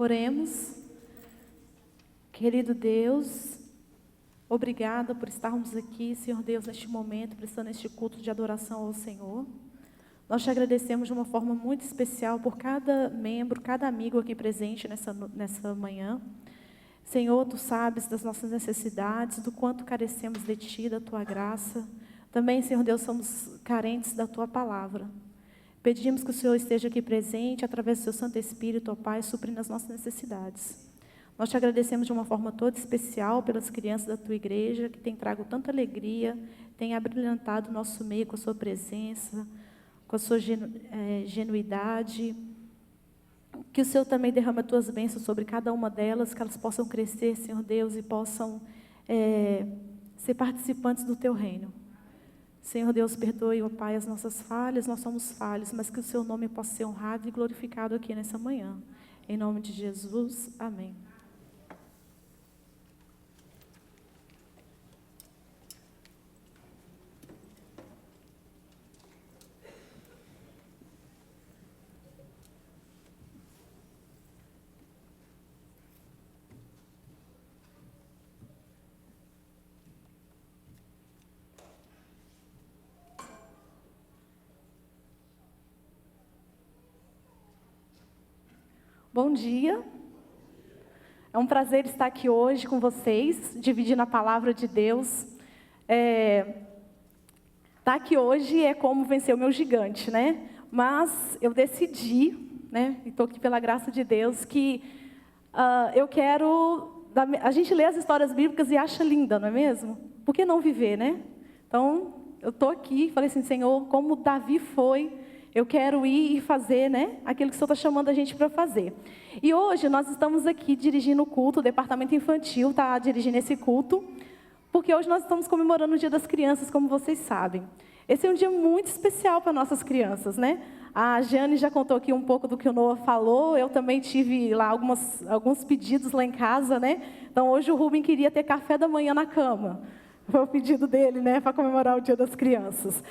Oremos. Querido Deus, obrigada por estarmos aqui, Senhor Deus, neste momento, prestando este culto de adoração ao Senhor. Nós te agradecemos de uma forma muito especial por cada membro, cada amigo aqui presente nessa manhã. Senhor, Tu sabes das nossas necessidades, do quanto carecemos de Ti, da Tua graça. Também, Senhor Deus, somos carentes da Tua palavra. Pedimos que o Senhor esteja aqui presente, através do Seu Santo Espírito, ó Pai, suprindo as nossas necessidades. Nós te agradecemos de uma forma toda especial pelas crianças da Tua igreja, que tem trago tanta alegria, tem abrilhantado o nosso meio com a Sua presença, com a Sua genuidade. Que o Senhor também derrame as Tuas bênçãos sobre cada uma delas, que elas possam crescer, Senhor Deus, e possam ser participantes do Teu reino. Senhor Deus, perdoe, ó Pai, as nossas falhas, nós somos falhos, mas que o Seu nome possa ser honrado e glorificado aqui nessa manhã. Em nome de Jesus, amém. Bom dia, é um prazer estar aqui hoje com vocês, dividindo a palavra de Deus. Estar aqui hoje é como vencer o meu gigante, né? Mas eu decidi, né, e estou aqui pela graça de Deus, que eu quero... A gente lê as histórias bíblicas e acha linda, não é mesmo? Por que não viver, né? Então, eu estou aqui e falei assim, Senhor, como Davi foi... Eu quero ir e fazer, né, aquilo que o Senhor está chamando a gente para fazer. E hoje nós estamos aqui dirigindo o culto, o departamento infantil está dirigindo esse culto, porque hoje nós estamos comemorando o Dia das Crianças, como vocês sabem. Esse é um dia muito especial para nossas crianças, né? A Jane já contou aqui um pouco do que o Noah falou, eu também tive lá alguns pedidos lá em casa, né? Então hoje o Rubem queria ter café da manhã na cama. Foi o pedido dele, né, para comemorar o Dia das Crianças.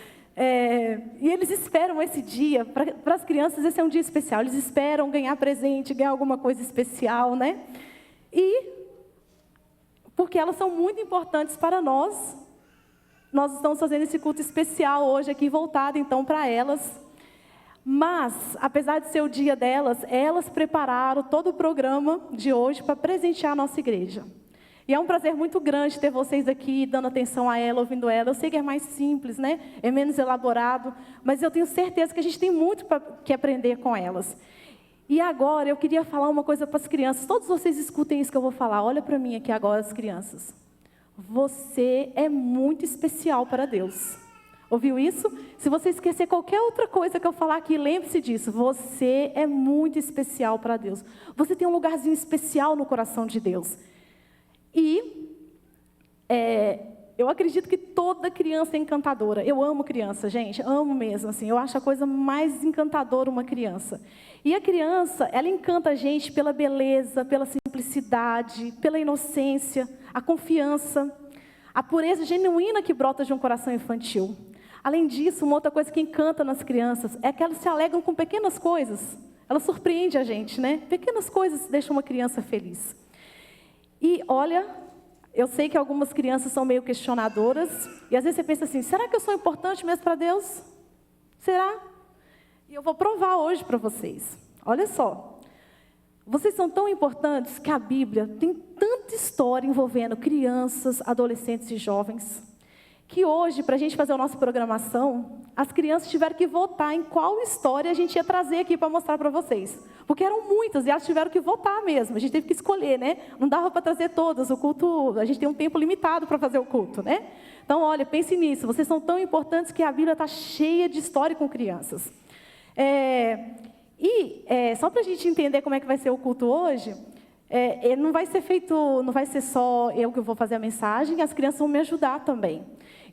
E eles esperam esse dia, para as crianças esse é um dia especial, eles esperam ganhar presente, ganhar alguma coisa especial, né? E, porque elas são muito importantes para nós, nós estamos fazendo esse culto especial hoje aqui, voltado então para elas. Mas, apesar de ser o dia delas, elas prepararam todo o programa de hoje para presentear a nossa igreja. E é um prazer muito grande ter vocês aqui, dando atenção a ela, ouvindo ela. Eu sei que é mais simples, né? É menos elaborado, mas eu tenho certeza que a gente tem muito que aprender com elas. E agora, eu queria falar uma coisa para as crianças. Todos vocês escutem isso que eu vou falar. Olha para mim aqui agora, as crianças. Você é muito especial para Deus. Ouviu isso? Se você esquecer qualquer outra coisa que eu falar aqui, lembre-se disso. Você é muito especial para Deus. Você tem um lugarzinho especial no coração de Deus. E eu acredito que toda criança é encantadora. Eu amo criança, gente, amo mesmo. Assim, eu acho a coisa mais encantadora uma criança. E a criança, ela encanta a gente pela beleza, pela simplicidade, pela inocência, a confiança, a pureza genuína que brota de um coração infantil. Além disso, uma outra coisa que encanta nas crianças é que elas se alegram com pequenas coisas. Ela surpreende a gente, né? Pequenas coisas deixam uma criança feliz. E olha, eu sei que algumas crianças são meio questionadoras, e às vezes você pensa assim, será que eu sou importante mesmo para Deus? Será? E eu vou provar hoje para vocês. Olha só, vocês são tão importantes que a Bíblia tem tanta história envolvendo crianças, adolescentes e jovens, que hoje, para a gente fazer a nossa programação, as crianças tiveram que votar em qual história a gente ia trazer aqui para mostrar para vocês. Porque eram muitas e elas tiveram que votar mesmo. A gente teve que escolher, né? Não dava para trazer todas. O culto, a gente tem um tempo limitado para fazer o culto, né? Então, olha, pense nisso. Vocês são tão importantes que a Bíblia está cheia de história com crianças. Só para a gente entender como é que vai ser o culto hoje, não vai ser só eu que vou fazer a mensagem, as crianças vão me ajudar também.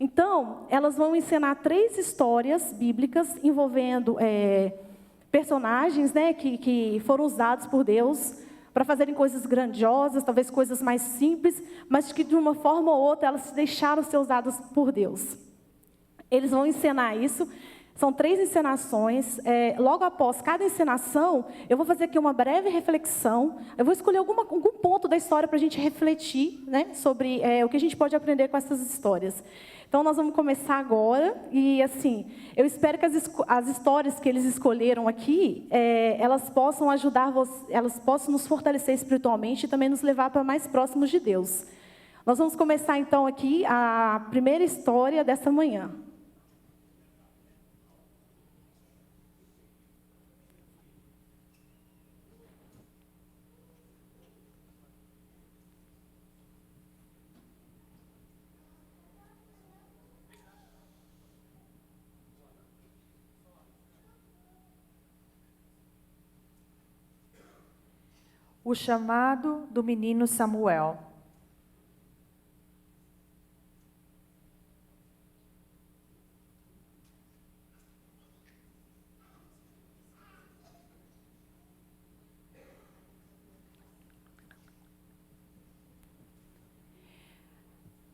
Então, elas vão ensinar 3 histórias bíblicas envolvendo personagens, né, que foram usados por Deus para fazerem coisas grandiosas, talvez coisas mais simples, mas que de uma forma ou outra elas deixaram ser usadas por Deus. Eles vão ensinar isso São 3 encenações. Logo após cada encenação, eu vou fazer aqui uma breve reflexão. Eu vou escolher algum ponto da história para a gente refletir, né, sobre o que a gente pode aprender com essas histórias. Então, nós vamos começar agora. E, assim, eu espero que as histórias que eles escolheram aqui, elas possam ajudar, elas possam nos fortalecer espiritualmente e também nos levar para mais próximos de Deus. Nós vamos começar, então, aqui a primeira história dessa manhã. O chamado do menino Samuel.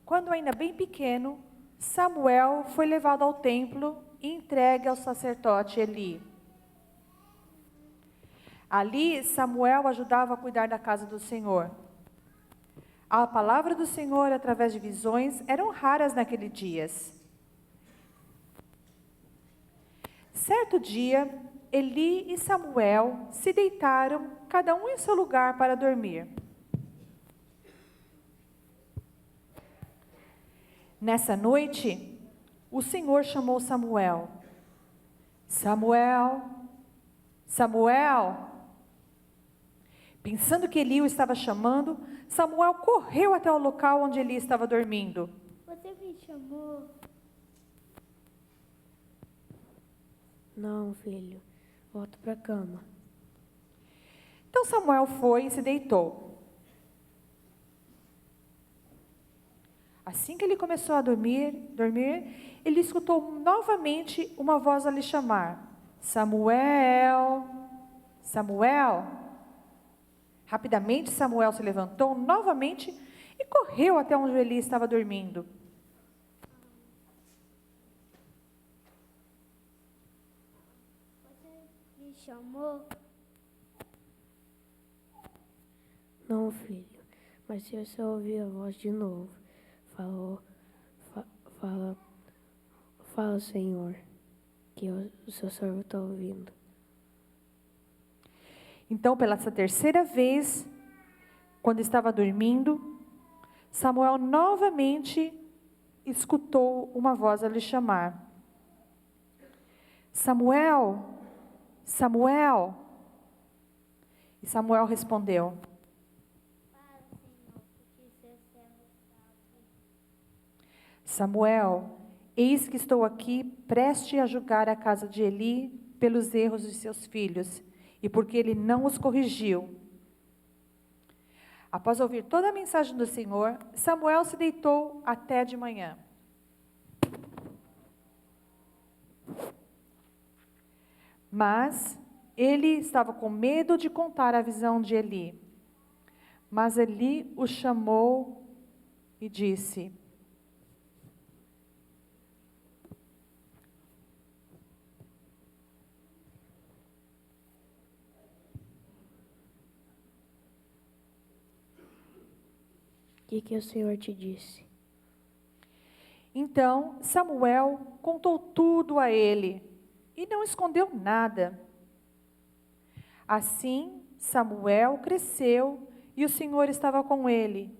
Quando ainda bem pequeno, Samuel foi levado ao templo e entregue ao sacerdote Eli. Ali, Samuel ajudava a cuidar da casa do Senhor. A palavra do Senhor, através de visões, eram raras naqueles dias. Certo dia, Eli e Samuel se deitaram, cada um em seu lugar, para dormir. Nessa noite, o Senhor chamou Samuel. Samuel, Samuel. Pensando que Eli o estava chamando, Samuel correu até o local onde Eli estava dormindo. Você me chamou? Não, filho. Volta para a cama. Então Samuel foi e se deitou. Assim que ele começou a dormir, ele escutou novamente uma voz a lhe chamar. Samuel, Samuel. Rapidamente Samuel se levantou novamente e correu até onde Eli estava dormindo. Você me chamou? Não, filho. Mas se você ouvir a voz de novo, fala, Senhor, que o seu servo está ouvindo. Então, pela terceira vez, quando estava dormindo, Samuel novamente escutou uma voz a lhe chamar. Samuel, Samuel. E Samuel respondeu. Fala, Senhor, porque seu servo está ouvindo. Samuel, eis que estou aqui, preste a julgar a casa de Eli pelos erros de seus filhos, e porque ele não os corrigiu. Após ouvir toda a mensagem do Senhor, Samuel se deitou até de manhã. Mas ele estava com medo de contar a visão de Eli. Mas Eli o chamou e disse: O que o Senhor te disse? Então Samuel contou tudo a ele e não escondeu nada. Assim Samuel cresceu e o Senhor estava com ele.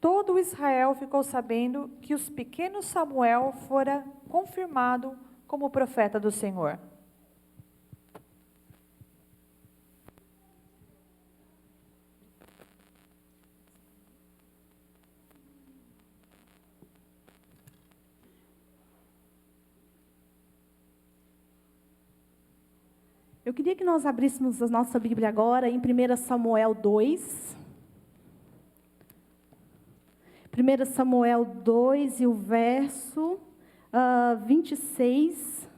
Todo Israel ficou sabendo que o pequeno Samuel fora confirmado como profeta do Senhor. Eu queria que nós abríssemos a nossa Bíblia agora em 1 Samuel 2. 1 Samuel 2 e o verso 26.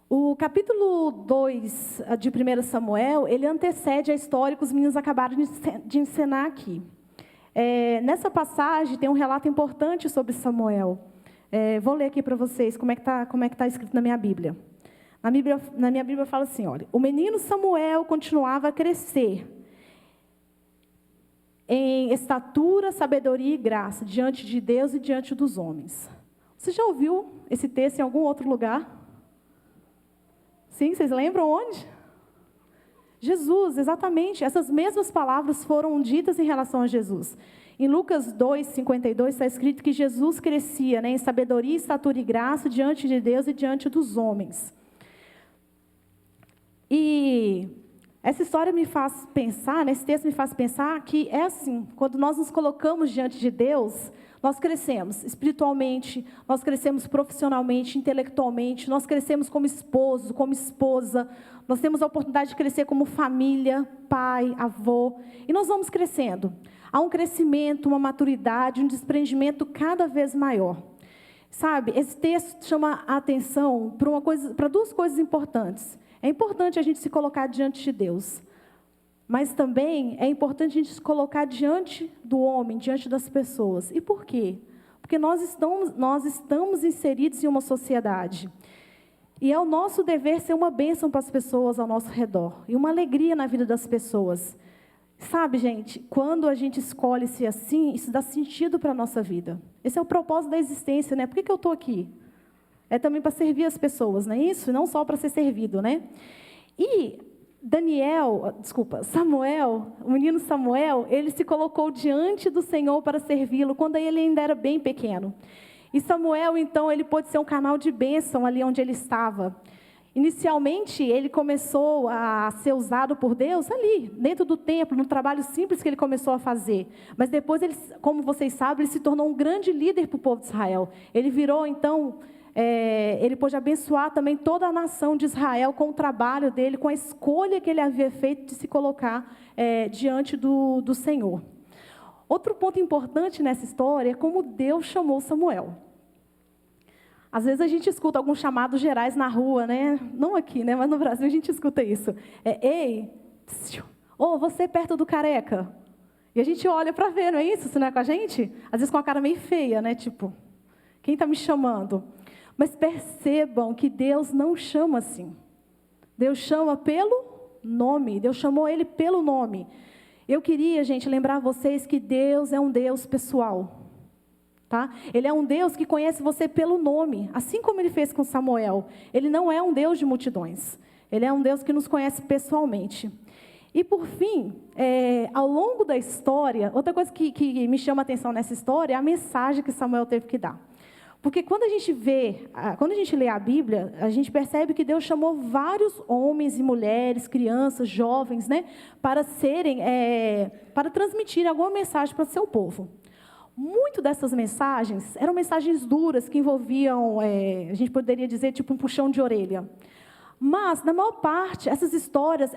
O capítulo 2 de 1 Samuel, ele antecede a história que os meninos acabaram de encenar aqui. Nessa passagem tem um relato importante sobre Samuel. Vou ler aqui para vocês como é que tá escrito na minha Bíblia. Na minha Bíblia fala assim, olha: o menino Samuel continuava a crescer em estatura, sabedoria e graça diante de Deus e diante dos homens. Você já ouviu esse texto em algum outro lugar? Sim, vocês lembram onde? Jesus, exatamente. Essas mesmas palavras foram ditas em relação a Jesus. Em Lucas 2:52 está escrito que Jesus crescia, né, em sabedoria, estatura e graça diante de Deus e diante dos homens. E essa história me faz pensar, né, esse texto me faz pensar que é assim, quando nós nos colocamos diante de Deus, nós crescemos espiritualmente, nós crescemos profissionalmente, intelectualmente, nós crescemos como esposo, como esposa, nós temos a oportunidade de crescer como família, pai, avô, e nós vamos crescendo. Há um crescimento, uma maturidade, um desprendimento cada vez maior. Sabe, esse texto chama a atenção para duas coisas importantes. É importante a gente se colocar diante de Deus, mas também é importante a gente se colocar diante do homem, diante das pessoas. E por quê? Porque nós estamos inseridos em uma sociedade. E é o nosso dever ser uma bênção para as pessoas ao nosso redor. E uma alegria na vida das pessoas. Sabe, gente, quando a gente escolhe ser assim, isso dá sentido para a nossa vida. Esse é o propósito da existência, né? Por que eu estou aqui? É também para servir as pessoas, não é isso? Não só para ser servido, né? E Samuel, o menino Samuel, ele se colocou diante do Senhor para servi-lo, quando ele ainda era bem pequeno. E Samuel, então, ele pôde ser um canal de bênção ali onde ele estava. Inicialmente, ele começou a ser usado por Deus ali, dentro do templo, no trabalho simples que ele começou a fazer. Mas depois, como vocês sabem, ele se tornou um grande líder para o povo de Israel. Ele virou, então, ele pôde abençoar também toda a nação de Israel com o trabalho dele, com a escolha que ele havia feito de se colocar diante do Senhor. Outro ponto importante nessa história é como Deus chamou Samuel. Às vezes a gente escuta alguns chamados gerais na rua, né? Não aqui, né? Mas no Brasil a gente escuta isso. Ei, você perto do careca. E a gente olha para ver, não é isso? Se não é com a gente? Às vezes com a cara meio feia, né? Tipo, quem está me chamando? Mas percebam que Deus não chama assim. Deus chama pelo nome. Deus chamou ele pelo nome. Eu queria, gente, lembrar vocês que Deus é um Deus pessoal. Tá? Ele é um Deus que conhece você pelo nome, assim como ele fez com Samuel. Ele não é um Deus de multidões. Ele é um Deus que nos conhece pessoalmente. E, por fim, ao longo da história, outra coisa que me chama a atenção nessa história é a mensagem que Samuel teve que dar. Porque quando a gente lê a Bíblia, a gente percebe que Deus chamou vários homens e mulheres, crianças, jovens, né, para transmitir alguma mensagem para o seu povo. Muito dessas mensagens eram mensagens duras que envolviam, a gente poderia dizer, tipo um puxão de orelha. Mas, na maior parte, essas histórias,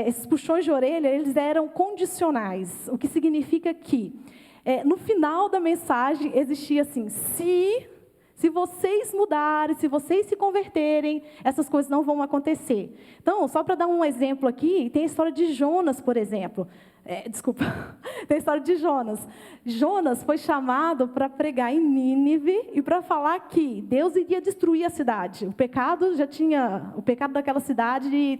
esses puxões de orelha, eles eram condicionais, o que significa que, no final da mensagem, existia assim: se vocês mudarem, se vocês se converterem, essas coisas não vão acontecer. Então, só para dar um exemplo aqui, tem a história de Jonas, por exemplo. Tem a história de Jonas. Jonas foi chamado para pregar em Nínive e para falar que Deus iria destruir a cidade. O pecado daquela cidade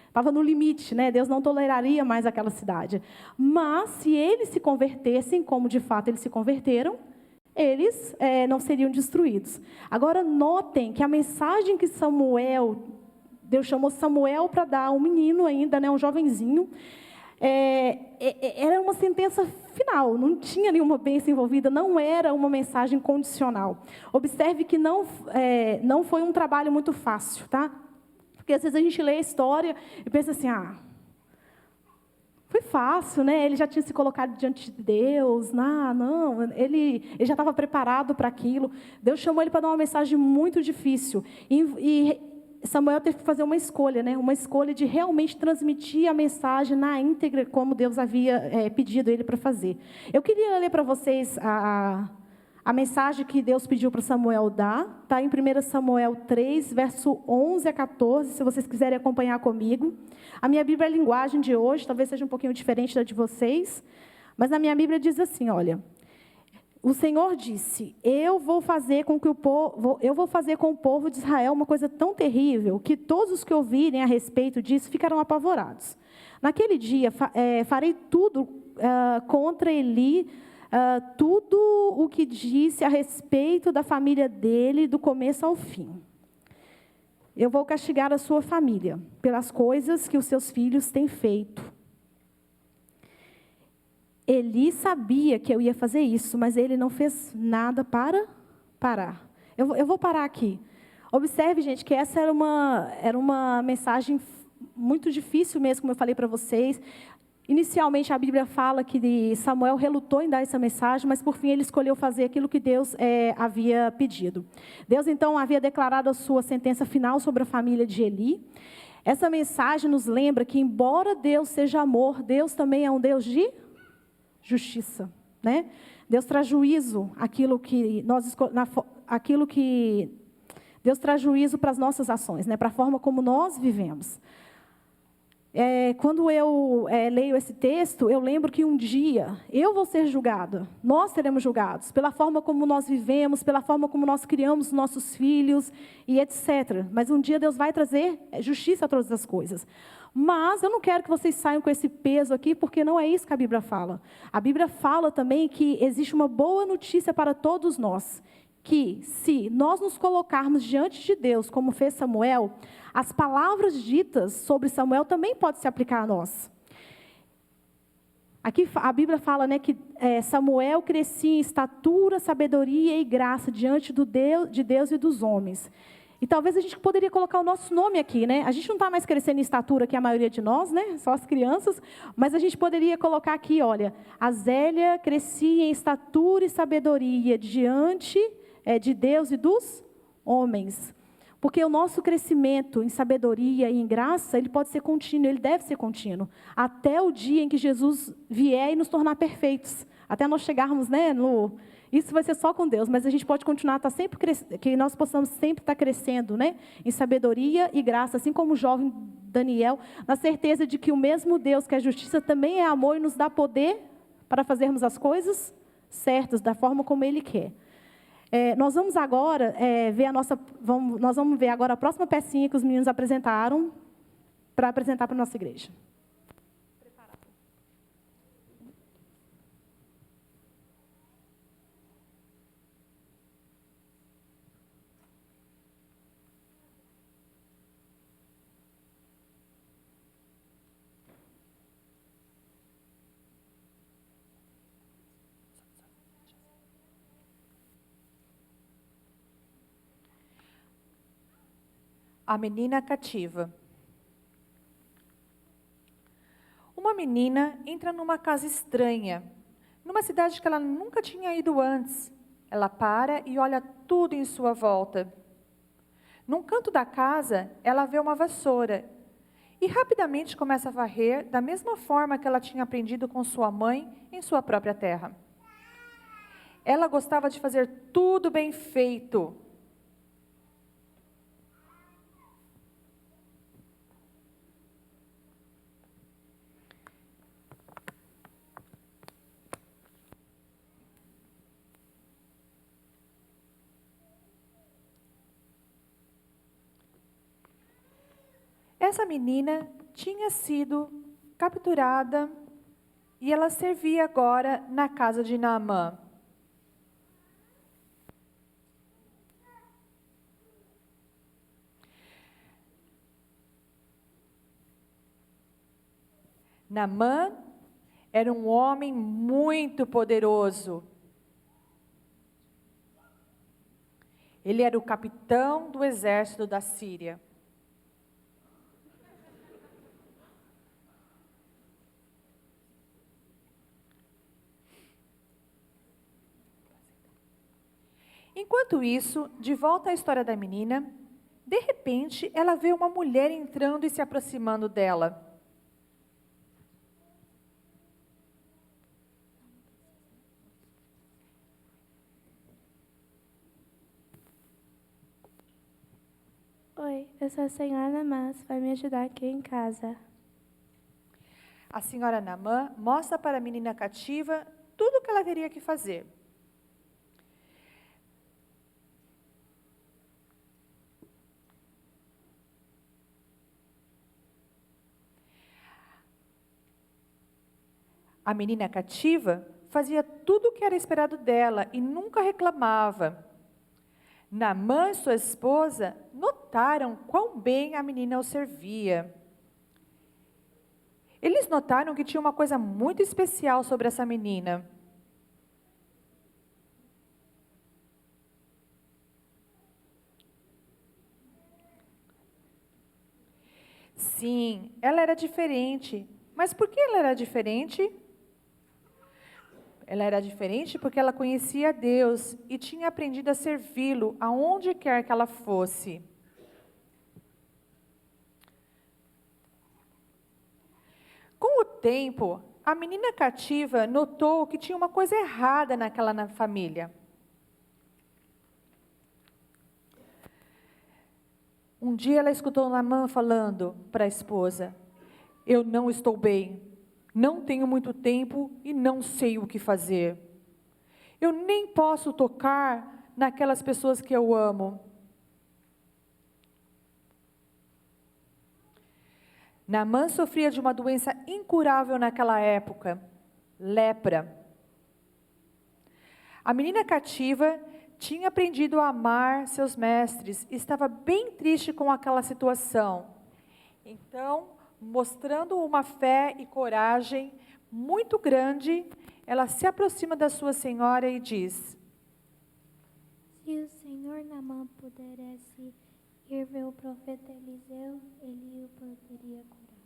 estava no limite, né? Deus não toleraria mais aquela cidade. Mas, se eles se convertessem, como de fato eles se converteram, eles não seriam destruídos. Agora, notem que a mensagem que Deus chamou Samuel para dar, um menino ainda, né, um jovenzinho, era uma sentença final, não tinha nenhuma bênção envolvida, não era uma mensagem condicional. Observe que não foi um trabalho muito fácil, tá? Porque às vezes a gente lê a história e pensa assim: foi fácil, né? Ele já tinha se colocado diante de Deus. Ele já estava preparado para aquilo. Deus chamou ele para dar uma mensagem muito difícil. E Samuel teve que fazer uma escolha, né? Uma escolha de realmente transmitir a mensagem na íntegra, como Deus havia pedido ele para fazer. Eu queria ler para vocês a A mensagem que Deus pediu para Samuel dar está em 1 Samuel 3, verso 11 a 14, se vocês quiserem acompanhar comigo. A minha Bíblia é a linguagem de hoje, talvez seja um pouquinho diferente da de vocês, mas na minha Bíblia diz assim, olha: o Senhor disse, eu vou fazer com o povo de Israel uma coisa tão terrível, que todos os que ouvirem a respeito disso ficarão apavorados. Naquele dia, farei tudo contra Eli, tudo o que disse a respeito da família dele, do começo ao fim. Eu vou castigar a sua família pelas coisas que os seus filhos têm feito. Eli sabia que eu ia fazer isso, mas ele não fez nada para parar. Eu vou parar aqui. Observe, gente, que essa era uma mensagem muito difícil mesmo, como eu falei para vocês. Inicialmente, a Bíblia fala que Samuel relutou em dar essa mensagem, mas, por fim, ele escolheu fazer aquilo que Deus havia pedido. Deus, então, havia declarado a sua sentença final sobre a família de Eli. Essa mensagem nos lembra que, embora Deus seja amor, Deus também é um Deus de justiça, né? Deus traz juízo Deus traz juízo para as nossas ações, né? Para a forma como nós vivemos. Quando eu leio esse texto, eu lembro que um dia eu vou ser julgada, nós seremos julgados, pela forma como nós vivemos, pela forma como nós criamos nossos filhos e etc. Mas um dia Deus vai trazer justiça a todas as coisas. Mas eu não quero que vocês saiam com esse peso aqui, porque não é isso que a Bíblia fala. A Bíblia fala também que existe uma boa notícia para todos nós, que se nós nos colocarmos diante de Deus, como fez Samuel, as palavras ditas sobre Samuel também podem se aplicar a nós. Aqui a Bíblia fala, né, que Samuel crescia em estatura, sabedoria e graça diante de Deus e dos homens. E talvez a gente poderia colocar o nosso nome aqui, né? A gente não está mais crescendo em estatura que a maioria de nós, né? Só as crianças. Mas a gente poderia colocar aqui, olha, a Zélia crescia em estatura e sabedoria diante de Deus e dos homens. Porque o nosso crescimento em sabedoria e em graça, ele pode ser contínuo, ele deve ser contínuo. Até o dia em que Jesus vier e nos tornar perfeitos. Até nós chegarmos, né, isso vai ser só com Deus, mas a gente pode continuar, que nós possamos sempre estar crescendo, né, em sabedoria e graça, assim como o jovem Daniel, na certeza de que o mesmo Deus que é justiça também é amor e nos dá poder para fazermos as certas, da forma como Ele quer. Nós vamos agora nós vamos ver agora a próxima pecinha que os meninos apresentaram para apresentar para a nossa igreja. A menina cativa. Uma menina entra numa casa estranha, numa cidade que ela nunca tinha ido antes. Ela para e olha tudo em sua volta. Num canto da casa, ela vê uma vassoura e rapidamente começa a varrer da mesma forma que ela tinha aprendido com sua mãe em sua própria terra. Ela gostava de fazer tudo bem feito. Essa menina tinha sido capturada e ela servia agora na casa de Naamã. Naamã era um homem muito poderoso. Ele era o capitão do exército da Síria. Enquanto isso, de volta à história da menina, de repente ela vê uma mulher entrando e se aproximando dela. Oi, eu sou a senhora Namã, você vai me ajudar aqui em casa. A senhora Naamã mostra para a menina cativa tudo o que ela teria que fazer. A menina cativa fazia tudo o que era esperado dela e nunca reclamava. Naamã e sua esposa notaram quão bem a menina os servia. Eles notaram que tinha uma coisa muito especial sobre essa menina. Sim, ela era diferente. Mas por que ela era diferente? Ela era diferente porque ela conhecia Deus e tinha aprendido a servi-lo aonde quer que ela fosse. Com o tempo, a menina cativa notou que tinha uma coisa errada naquela família. Um dia ela escutou Naamã falando para a esposa: eu não estou bem, não tenho muito tempo e não sei o que fazer. Eu nem posso tocar naquelas pessoas que eu amo. Naamã sofria de uma doença incurável naquela época, lepra. A menina cativa tinha aprendido a amar seus mestres e estava bem triste com aquela situação. Então, mostrando uma fé e coragem muito grande, ela se aproxima da sua senhora e diz: Se o senhor Namã pudesse ir ver o profeta Eliseu, ele o poderia curar.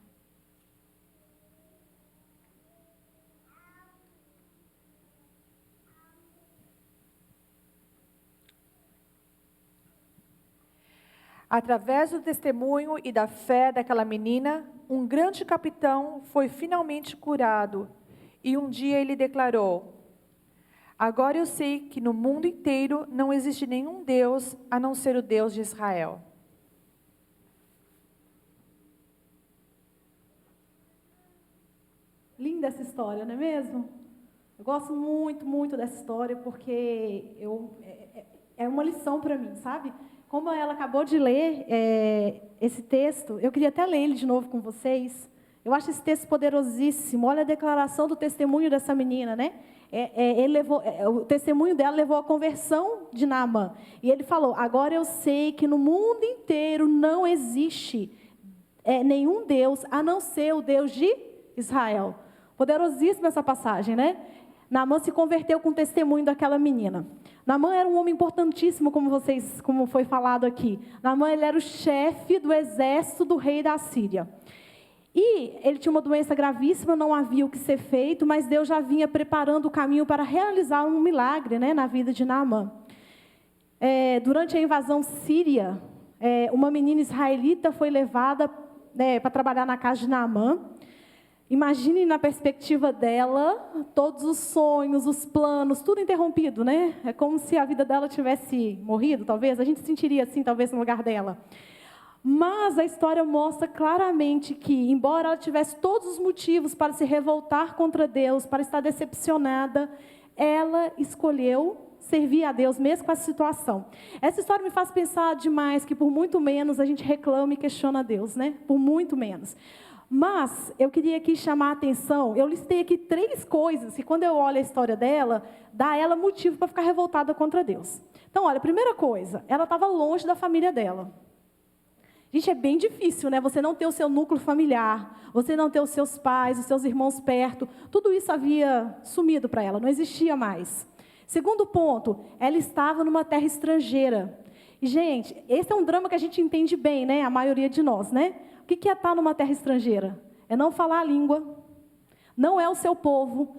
Através do testemunho e da fé daquela menina, um grande capitão foi finalmente curado. E um dia ele declarou: agora eu sei que no mundo inteiro não existe nenhum Deus a não ser o Deus de Israel. Linda essa história, não é mesmo? Eu gosto muito, muito dessa história, porque é uma lição para mim, sabe? Como ela acabou de ler esse texto, eu queria até ler ele de novo com vocês. Eu acho esse texto poderosíssimo. Olha a declaração do testemunho dessa menina, né? O testemunho dela levou à conversão de Naamã. E ele falou: agora eu sei que no mundo inteiro não existe nenhum Deus a não ser o Deus de Israel. Poderosíssima essa passagem, né? Naamã se converteu com o testemunho daquela menina. Naamã era um homem importantíssimo, como foi falado aqui. Naamã, ele era o chefe do exército do rei da Síria. E ele tinha uma doença gravíssima, não havia o que ser feito, mas Deus já vinha preparando o caminho para realizar um milagre, né, na vida de Naamã. Durante a invasão síria, uma menina israelita foi levada para trabalhar na casa de Naamã. Imagine na perspectiva dela, todos os sonhos, os planos, tudo interrompido, né? É como se a vida dela tivesse morrido, talvez. A gente se sentiria assim, talvez, no lugar dela. Mas a história mostra claramente que, embora ela tivesse todos os motivos para se revoltar contra Deus, para estar decepcionada, ela escolheu servir a Deus, mesmo com essa situação. Essa história me faz pensar demais que, por muito menos, a gente reclama e questiona Deus, né? Por muito menos. Mas eu queria aqui chamar a atenção, eu listei aqui 3 coisas que, quando eu olho a história dela, dá a ela motivo para ficar revoltada contra Deus. Então, olha, primeira coisa, ela estava longe da família dela. Gente, é bem difícil, né? Você não ter o seu núcleo familiar, você não ter os seus pais, os seus irmãos perto, tudo isso havia sumido para ela, não existia mais. Segundo ponto, ela estava numa terra estrangeira. E, gente, esse é um drama que a gente entende bem, né? A maioria de nós, né? O que é estar numa terra estrangeira? É não falar a língua, não é o seu povo,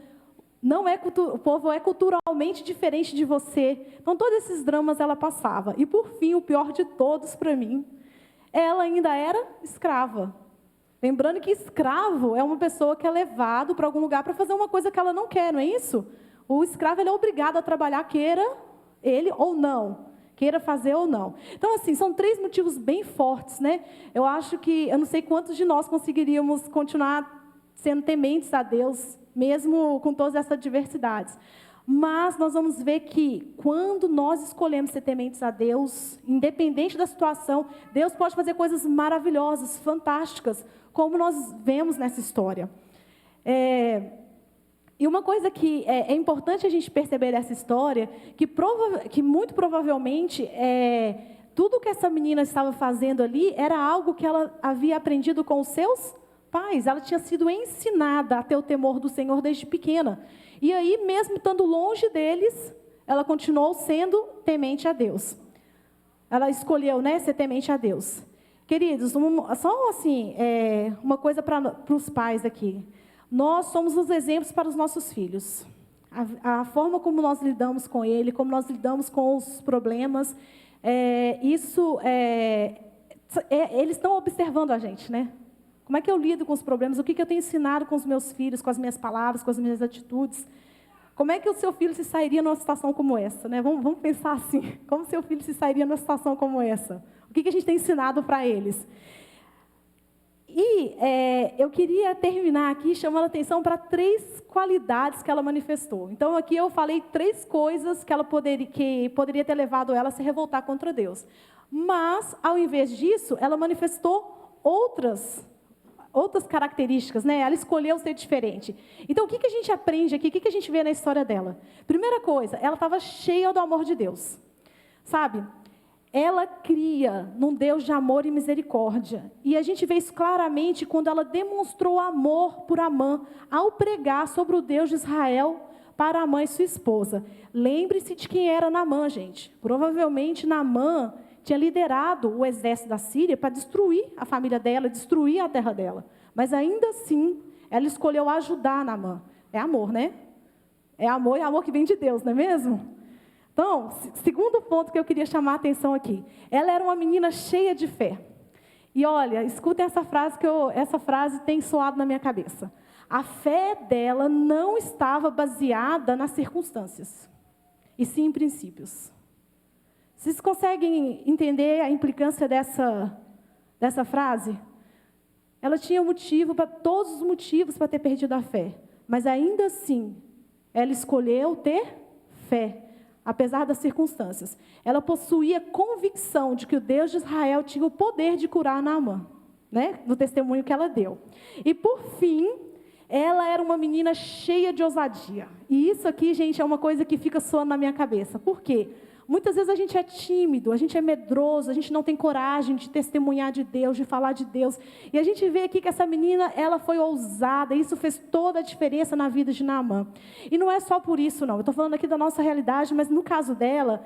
o povo é culturalmente diferente de você. Então, todos esses dramas ela passava. E, por fim, o pior de todos para mim, ela ainda era escrava. Lembrando que escravo é uma pessoa que é levado para algum lugar para fazer uma coisa que ela não quer, não é isso? O escravo ele é obrigado a trabalhar, queira ele ou não. queira fazer ou não. Então, assim, são 3 motivos bem fortes, né? Eu acho que, eu não sei quantos de nós conseguiríamos continuar sendo tementes a Deus, mesmo com todas essas adversidades. Mas nós vamos ver que, quando nós escolhemos ser tementes a Deus, independente da situação, Deus pode fazer coisas maravilhosas, fantásticas, como nós vemos nessa história. E uma coisa que é importante a gente perceber dessa história, que muito provavelmente tudo que essa menina estava fazendo ali era algo que ela havia aprendido com os seus pais. Ela tinha sido ensinada a ter o temor do Senhor desde pequena. E aí, mesmo estando longe deles, ela continuou sendo temente a Deus. Ela escolheu, né, ser temente a Deus. Queridos, só assim, uma coisa para os pais aqui. Nós somos os exemplos para os nossos filhos. A forma como nós lidamos com ele, como nós lidamos com os problemas, eles estão observando a gente, né? Como é que eu lido com os problemas? O que eu tenho ensinado com os meus filhos, com as minhas palavras, com as minhas atitudes? Como é que o seu filho se sairia numa situação como essa, né? Vamos pensar assim, como o seu filho se sairia numa situação como essa? O que a gente tem ensinado para eles? E eu queria terminar aqui chamando a atenção para 3 qualidades que ela manifestou. Então, aqui eu falei 3 coisas que poderia ter levado ela a se revoltar contra Deus. Mas, ao invés disso, ela manifestou outras características, né? Ela escolheu ser diferente. Então, o que a gente aprende aqui? O que a gente vê na história dela? Primeira coisa, ela estava cheia do amor de Deus. Sabe? Ela cria num Deus de amor e misericórdia. E a gente vê isso claramente quando ela demonstrou amor por Amã, ao pregar sobre o Deus de Israel para Amã e sua esposa. Lembre-se de quem era Naamã, gente. Provavelmente Naamã tinha liderado o exército da Síria para destruir a família dela, destruir a terra dela. Mas ainda assim, ela escolheu ajudar Naamã. É amor, né? É amor que vem de Deus, não é mesmo? Então, segundo ponto que eu queria chamar a atenção aqui. Ela era uma menina cheia de fé. E olha, escutem essa frase, essa frase tem soado na minha cabeça. A fé dela não estava baseada nas circunstâncias, e sim em princípios. Vocês conseguem entender a implicância dessa frase? Ela tinha todos os motivos para ter perdido a fé. Mas ainda assim, ela escolheu ter fé, apesar das circunstâncias. Ela possuía convicção de que o Deus de Israel tinha o poder de curar Naamã, né? No testemunho que ela deu. E por fim, ela era uma menina cheia de ousadia. E isso aqui, gente, é uma coisa que fica soando na minha cabeça. Por quê? Muitas vezes a gente é tímido, a gente é medroso, a gente não tem coragem de testemunhar de Deus, de falar de Deus. E a gente vê aqui que essa menina, ela foi ousada, e isso fez toda a diferença na vida de Naamã. E não é só por isso, não. Eu estou falando aqui da nossa realidade, mas no caso dela,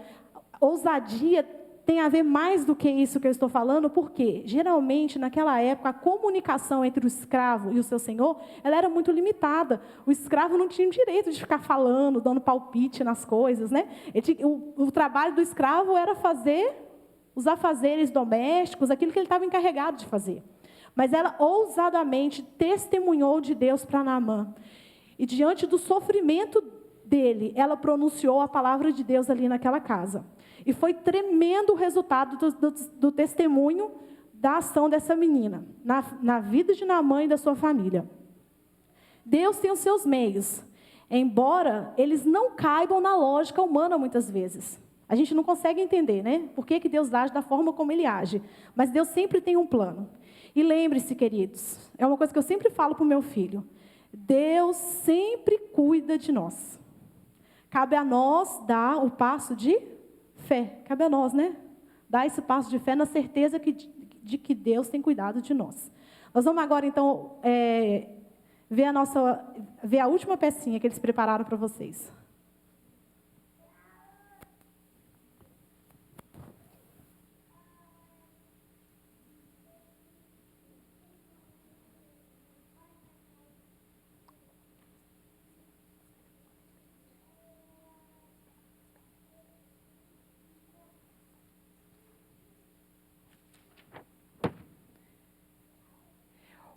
ousadia tem a ver mais do que isso que eu estou falando, porque geralmente naquela época a comunicação entre o escravo e o seu senhor, ela era muito limitada. O escravo não tinha o direito de ficar falando, dando palpite nas coisas, né? O trabalho do escravo era fazer os afazeres domésticos, aquilo que ele estava encarregado de fazer. Mas ela ousadamente testemunhou de Deus para Naamã. E diante do sofrimento dele, ela pronunciou a palavra de Deus ali naquela casa. E foi tremendo o resultado do testemunho da ação dessa menina, na vida de Naamã e da sua família. Deus tem os seus meios, embora eles não caibam na lógica humana muitas vezes. A gente não consegue entender, né? Por que Deus age da forma como Ele age. Mas Deus sempre tem um plano. E lembre-se, queridos, é uma coisa que eu sempre falo para o meu filho. Deus sempre cuida de nós. Cabe a nós dar o passo de fé. Cabe a nós, né? Dar esse passo de fé na certeza de que Deus tem cuidado de nós. Nós vamos agora, então, ver a última pecinha que eles prepararam para vocês.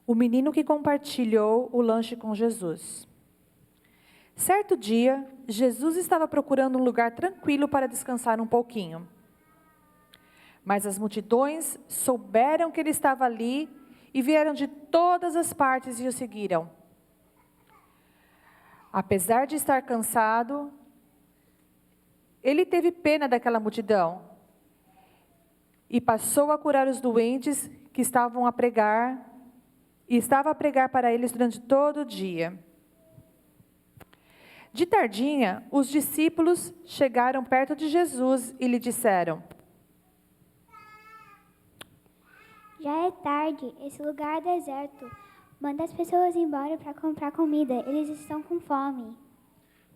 O menino que compartilhou o lanche com Jesus. Certo dia, Jesus estava procurando um lugar tranquilo para descansar um pouquinho. Mas as multidões souberam que ele estava ali e vieram de todas as partes e o seguiram. Apesar de estar cansado, ele teve pena daquela multidão e passou a curar os doentes que estavam a pregar, e estava a pregar para eles durante todo o dia. De tardinha, os discípulos chegaram perto de Jesus e lhe disseram: Já é tarde, esse lugar é deserto. Manda as pessoas embora para comprar comida, eles estão com fome.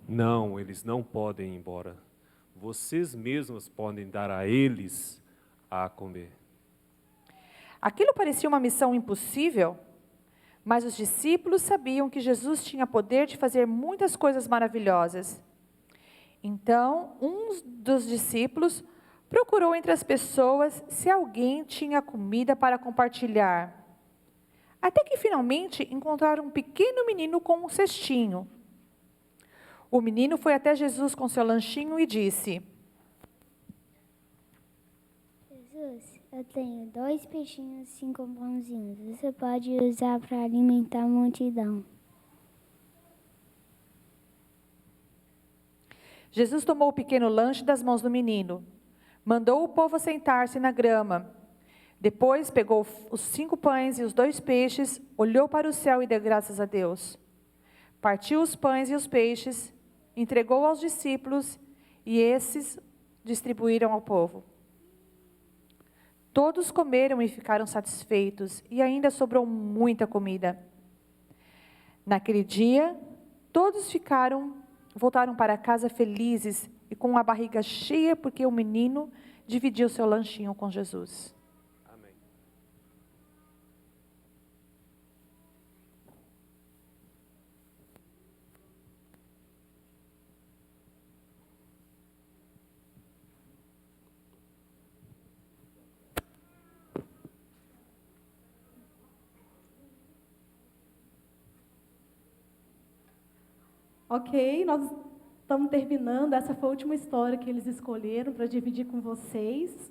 Não, eles não podem ir embora. Vocês mesmos podem dar a eles a comer. Aquilo parecia uma missão impossível, mas os discípulos sabiam que Jesus tinha poder de fazer muitas coisas maravilhosas. Então, um dos discípulos procurou entre as pessoas se alguém tinha comida para compartilhar. Até que finalmente encontraram um pequeno menino com um cestinho. O menino foi até Jesus com seu lanchinho e disse: Jesus, eu tenho 2 peixinhos e 5 pãozinhos. Você pode usar para alimentar a multidão. Jesus tomou o pequeno lanche das mãos do menino, mandou o povo sentar-se na grama. Depois pegou os 5 pães e os 2 peixes, olhou para o céu e deu graças a Deus. Partiu os pães e os peixes, entregou aos discípulos e esses distribuíram ao povo. Todos comeram e ficaram satisfeitos, e ainda sobrou muita comida. Naquele dia, todos voltaram para casa felizes e com a barriga cheia, porque o menino dividiu seu lanchinho com Jesus. Amém. Ok, nós estamos terminando. Essa foi a última história que eles escolheram para dividir com vocês.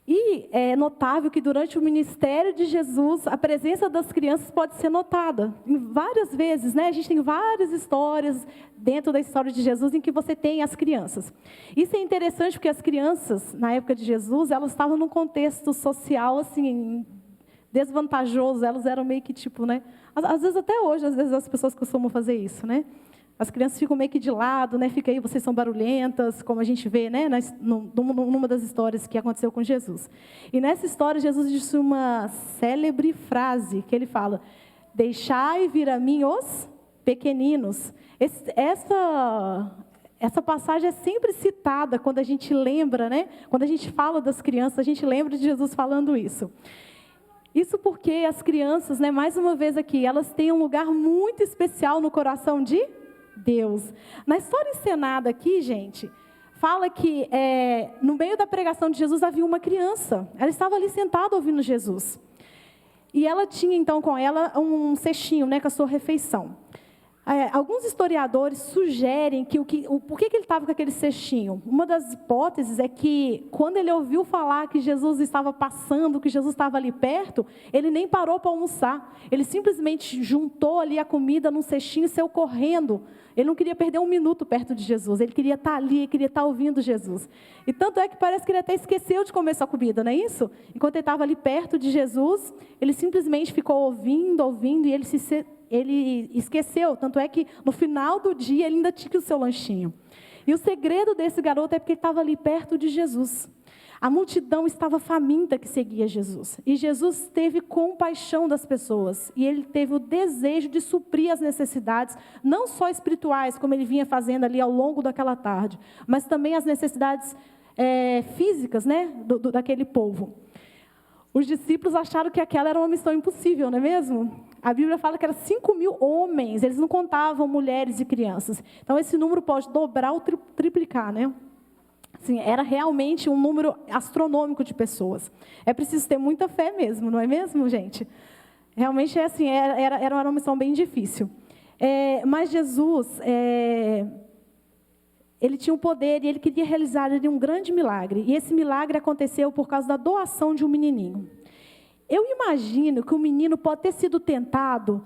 E é notável que durante o ministério de Jesus, a presença das crianças pode ser notada em várias vezes, né? A gente tem várias histórias dentro da história de Jesus em que você tem as crianças. Isso é interessante porque as crianças, na época de Jesus, elas estavam num contexto social assim desvantajoso. Elas eram meio que tipo, né? Às vezes até hoje, às vezes as pessoas costumam fazer isso, né? As crianças ficam meio que de lado, né? Fica aí, vocês são barulhentas, como a gente vê, né? Numa das histórias que aconteceu com Jesus. E nessa história, Jesus disse uma célebre frase, que ele fala: deixai vir a mim os pequeninos. Essa passagem é sempre citada quando a gente lembra, né? Quando a gente fala das crianças, a gente lembra de Jesus falando isso. Isso porque as crianças, né, mais uma vez aqui, elas têm um lugar muito especial no coração de Deus. Na história encenada aqui, gente, fala que no meio da pregação de Jesus havia uma criança. Ela estava ali sentada ouvindo Jesus. E ela tinha então com ela um cestinho, né, com a sua refeição. Alguns historiadores sugerem que por que ele estava com aquele cestinho? Uma das hipóteses é que, quando ele ouviu falar que Jesus estava passando, que Jesus estava ali perto, ele nem parou para almoçar. Ele simplesmente juntou ali a comida num cestinho e saiu correndo. Ele não queria perder um minuto perto de Jesus. Ele queria estar ali, ele queria estar ouvindo Jesus. E tanto é que parece que ele até esqueceu de comer sua comida, não é isso? Enquanto ele estava ali perto de Jesus, ele simplesmente ficou ouvindo e ele esqueceu, tanto é que no final do dia ele ainda tinha o seu lanchinho. E o segredo desse garoto é porque ele estava ali perto de Jesus. A multidão estava faminta que seguia Jesus. E Jesus teve compaixão das pessoas. E ele teve o desejo de suprir as necessidades, não só espirituais, como ele vinha fazendo ali ao longo daquela tarde, mas também as necessidades físicas, né, daquele povo. Os discípulos acharam que aquela era uma missão impossível, não é mesmo? A Bíblia fala que eram 5.000 homens, eles não contavam mulheres e crianças. Então, esse número pode dobrar ou triplicar, né? Assim, era realmente um número astronômico de pessoas. É preciso ter muita fé mesmo, não é mesmo, gente? Realmente, assim, era uma missão bem difícil. Mas Jesus, ele tinha um poder e ele queria realizar ali um grande milagre. E esse milagre aconteceu por causa da doação de um menininho. Eu imagino que o menino pode ter sido tentado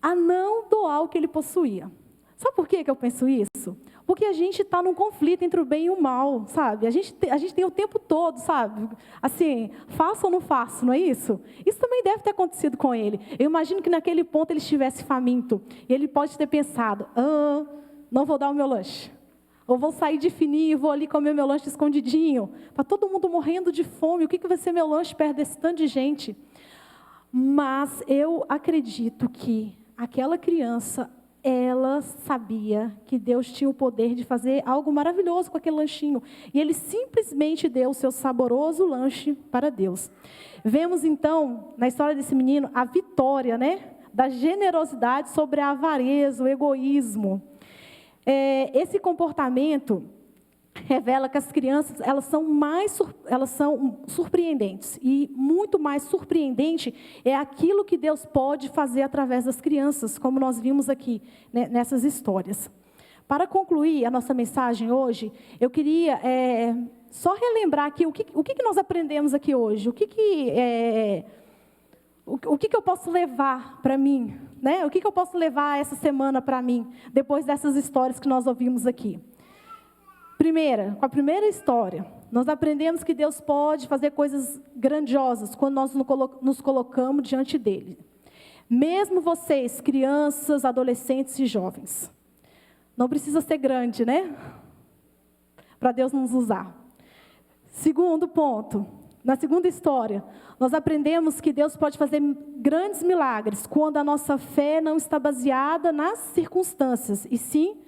a não doar o que ele possuía. Sabe por que eu penso isso? Porque a gente está num conflito entre o bem e o mal, sabe? A gente tem o tempo todo, sabe? Assim, faço ou não faço, não é isso? Isso também deve ter acontecido com ele. Eu imagino que naquele ponto ele estivesse faminto. E ele pode ter pensado, não vou dar o meu lanche. Ou vou sair de fininho e vou ali comer meu lanche escondidinho. Para todo mundo morrendo de fome. O que vai ser meu lanche perto desse tanto de gente? Mas eu acredito que aquela criança, ela sabia que Deus tinha o poder de fazer algo maravilhoso com aquele lanchinho. E ele simplesmente deu o seu saboroso lanche para Deus. Vemos então, na história desse menino, a vitória, né, da generosidade sobre a avareza, o egoísmo. Esse comportamento revela que as crianças elas são surpreendentes. E muito mais surpreendente é aquilo que Deus pode fazer através das crianças, como nós vimos aqui, né, nessas histórias. Para concluir a nossa mensagem hoje, eu queria só relembrar aqui o que nós aprendemos aqui hoje. O que eu posso levar para mim? Né? O que eu posso levar essa semana para mim, depois dessas histórias que nós ouvimos aqui? Com a primeira história, nós aprendemos que Deus pode fazer coisas grandiosas quando nós nos colocamos diante dEle. Mesmo vocês, crianças, adolescentes e jovens. Não precisa ser grande, né? Para Deus nos usar. Segundo ponto, na segunda história, nós aprendemos que Deus pode fazer grandes milagres quando a nossa fé não está baseada nas circunstâncias, e sim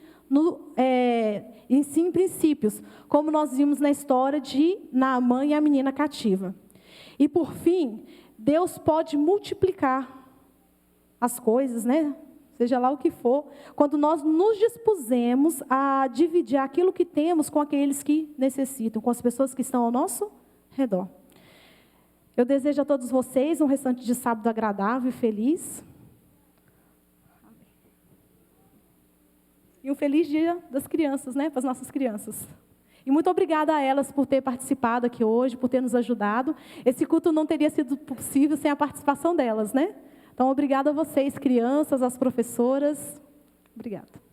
em princípios, como nós vimos na história de Naamã e a menina cativa. E por fim, Deus pode multiplicar as coisas, né? Seja lá o que for, quando nós nos dispusemos a dividir aquilo que temos com aqueles que necessitam, com as pessoas que estão ao nosso redor. Eu desejo a todos vocês um restante de sábado agradável e feliz. E um feliz dia das crianças, né? Para as nossas crianças. E muito obrigada a elas por ter participado aqui hoje, por ter nos ajudado. Esse culto não teria sido possível sem a participação delas, né? Então, obrigada a vocês, crianças, as professoras. Obrigada.